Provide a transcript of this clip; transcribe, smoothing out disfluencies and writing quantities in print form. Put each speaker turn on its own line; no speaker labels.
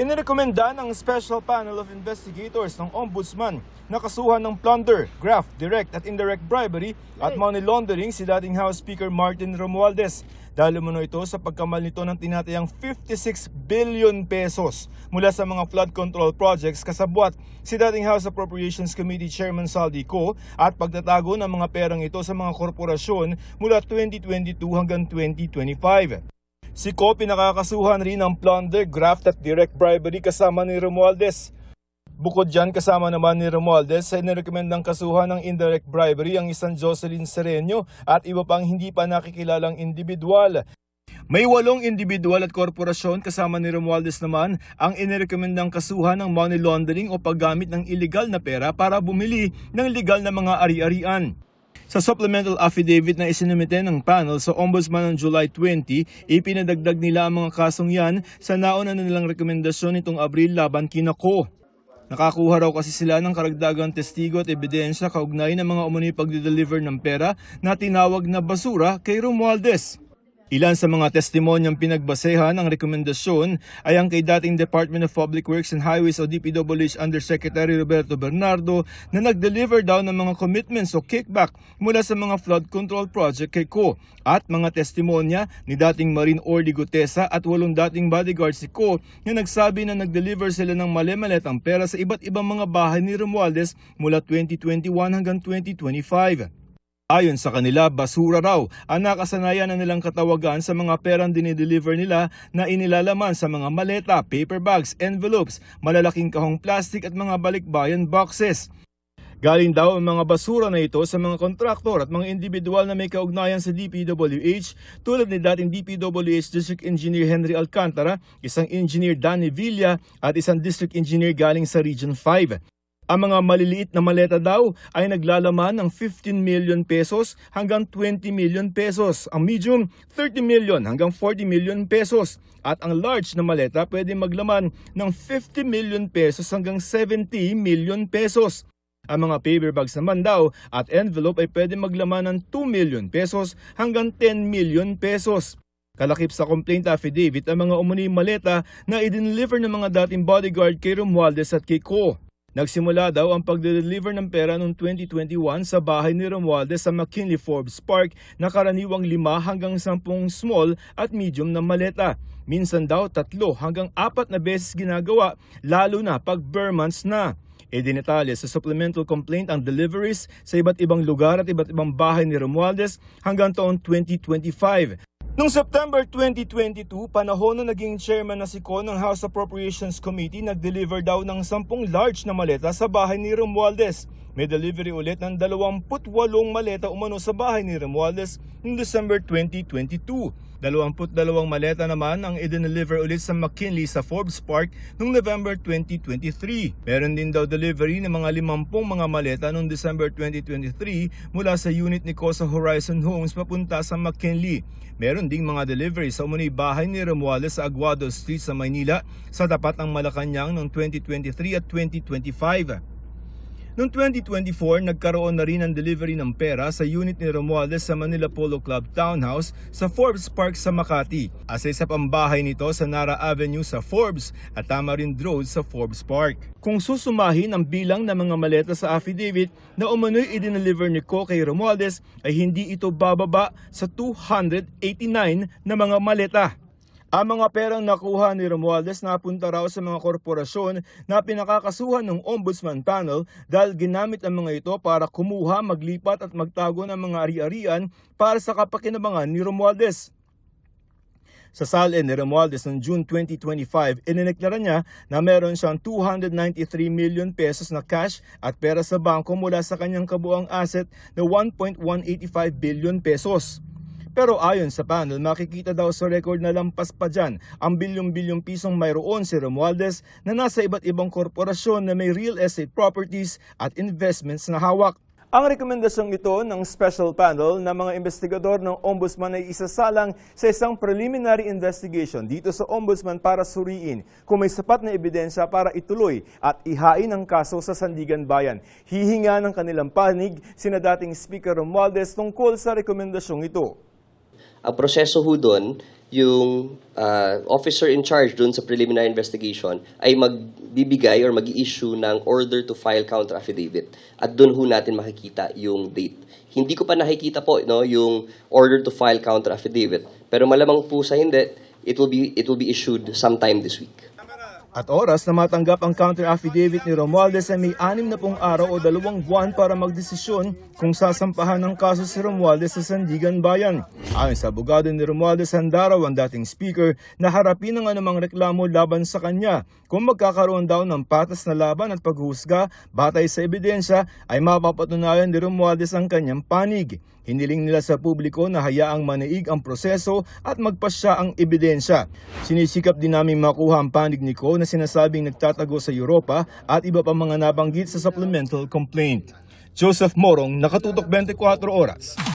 Inirekomenda ng Special Panel of Investigators ng Ombudsman na kasuhan ng plunder, graft, direct at indirect bribery at money laundering si dating House Speaker Martin Romualdez. Dahil umano ito sa pagkamal nito ng tinatayang 56 billion pesos mula sa mga flood control projects kasabwat si dating House Appropriations Committee Chairman Saldi Co at pagtatago ng mga perang ito sa mga korporasyon mula 2022 hanggang 2025. Si Co pinakakasuhan rin ng plunder, graft at direct bribery kasama ni Romualdez. Bukod dyan, kasama naman ni Romualdez ay nirekomendang kasuhan ng indirect bribery ang isang Jocelyn Sereno at iba pang hindi pa nakikilalang individual. May 8 individual at korporasyon kasama ni Romualdez naman ang inirekomendang kasuhan ng money laundering o paggamit ng illegal na pera para bumili ng legal na mga ari-arian. Sa supplemental affidavit na isinumite ng panel sa Ombudsman noong July 20, ipinadagdag nila ang mga kasong yan sa nauna na nilang rekomendasyon nitong Abril laban kina Co. Nakakuha raw kasi sila ng karagdagang testigo at ebidensya kaugnay ng mga umano'y pagde-deliver ng pera na tinawag na basura kay Romualdez. Ilan sa mga testimonyang pinagbasehan ng rekomendasyon ay ang kay dating Department of Public Works and Highways o DPWH Undersecretary Roberto Bernardo na nag-deliver daw ng mga commitments o kickback mula sa mga flood control project kay Co at mga testimonya ni dating Marine Orly Gutesa at 8 dating bodyguards si Co na nagsabi na nag-deliver sila ng mali-maletang pera sa iba't ibang mga bahay ni Romualdez mula 2021 hanggang 2025. Ayon sa kanila, basura raw ang nakasanayan na nilang katawagan sa mga perang dinideliver nila na inilalaman sa mga maleta, paper bags, envelopes, malalaking kahong plastic at mga balikbayan boxes. Galing daw ang mga basura na ito sa mga kontraktor at mga individual na may kaugnayan sa DPWH tulad ni dating DPWH District Engineer Henry Alcantara, isang engineer Danny Villa at isang district engineer galing sa Region 5. Ang mga maliliit na maleta daw ay naglalaman ng 15 million pesos hanggang 20 million pesos. Ang medium, 30 million hanggang 40 million pesos. At ang large na maleta pwede maglaman ng 50 million pesos hanggang 70 million pesos. Ang mga paper bags naman daw at envelope ay pwede maglaman ng 2 million pesos hanggang 10 million pesos. Kalakip sa complaint affidavit ang mga umano'y maleta na i-deliver ng mga dating bodyguard kay Romualdez at kay Co. Nagsimula daw ang pagde-deliver ng pera noong 2021 sa bahay ni Romualdez sa McKinley Forbes Park na karaniwang 5 hanggang 10 small at medium na maleta. Minsan daw 3 hanggang 4 na beses ginagawa, lalo na pag bare months na. Idinitalya sa supplemental complaint ang deliveries sa iba't ibang lugar at iba't ibang bahay ni Romualdez hanggang taon 2025. Noong September 2022, panahon na naging chairman na si Co ng House Appropriations Committee, nag-deliver daw ng 10 large na maleta sa bahay ni Romualdez. May delivery ulit ng 28 maleta umano sa bahay ni Romualdez noong December 2022. 22 maleta naman ang i-deliver ulit sa McKinley sa Forbes Park noong November 2023. Meron din daw delivery ng mga 50 mga maleta noong December 2023 mula sa unit ni Co sa Horizon Homes papunta sa McKinley. Meron ding mga delivery sa umano'y bahay ni Romualdez sa Aguado Street sa Maynila sa tapat ng Malacanang noong 2023 at 2025. Noong 2024, nagkaroon na rin ng delivery ng pera sa unit ni Romualdez sa Manila Polo Club Townhouse sa Forbes Park sa Makati. Asa isa pang bahay nito sa Nara Avenue sa Forbes at Tamarind Road sa Forbes Park. Kung susumahin ang bilang ng mga maleta sa affidavit na umano'y i-deliver ni Co kay Romualdez ay hindi ito bababa sa 289 na mga maleta. Ang mga perang nakuha ni Romualdez napunta raw sa mga korporasyon na pinakakasuhan ng Ombudsman Panel dahil ginamit ang mga ito para kumuha, maglipat at magtago ng mga ari-arian para sa kapakinabangan ni Romualdez. Sa salin ni Romualdez noong June 2025, inineklara niya na meron siyang 293 million pesos na cash at pera sa bangko mula sa kanyang kabuang asset na 1.185 billion pesos. Pero ayon sa panel, makikita daw sa record na lampas pa dyan ang bilyong-bilyong pisong mayroon si Romualdez na nasa iba't ibang korporasyon na may real estate properties at investments na hawak. Ang rekomendasyong ito ng special panel ng mga investigador ng Ombudsman ay isasalang sa isang preliminary investigation dito sa Ombudsman para suriin kung may sapat na ebidensya para ituloy at ihain ang kaso sa Sandigan Bayan. Hihinga ng kanilang panig sina dating Speaker Romualdez tungkol sa rekomendasyong ito.
Ang proseso ho doon yung officer in charge dun sa preliminary investigation ay magbibigay or mag-i-issue ng order to file counter affidavit. At dun ho natin makikita yung date. Hindi ko pa nakikita po yung order to file counter affidavit. Pero malamang po sa hindi, it will be issued sometime this week.
At oras na matanggap ang counter affidavit ni Romualdez ay may 60 araw o 2 buwan para magdesisyon kung sasampahan ng kaso si Romualdez sa Sandigan Bayan. Ayon sa abogado ni Romualdez, handa raw ang dating speaker na harapin ang anumang reklamo laban sa kanya. Kung magkakaroon daw ng patas na laban at paghuhusga batay sa ebidensya ay mapapatunayan ni Romualdez ang kanyang panig. Hiniling nila sa publiko na hayaang manaig ang proseso at magpasya ang ebidensya. Sinisikap din namin makuha ang panig ni Ko na sinasabing nagtatago sa Europa at iba pa mga nabanggit sa supplemental complaint. Joseph Morong, Nakatutok 24 Oras.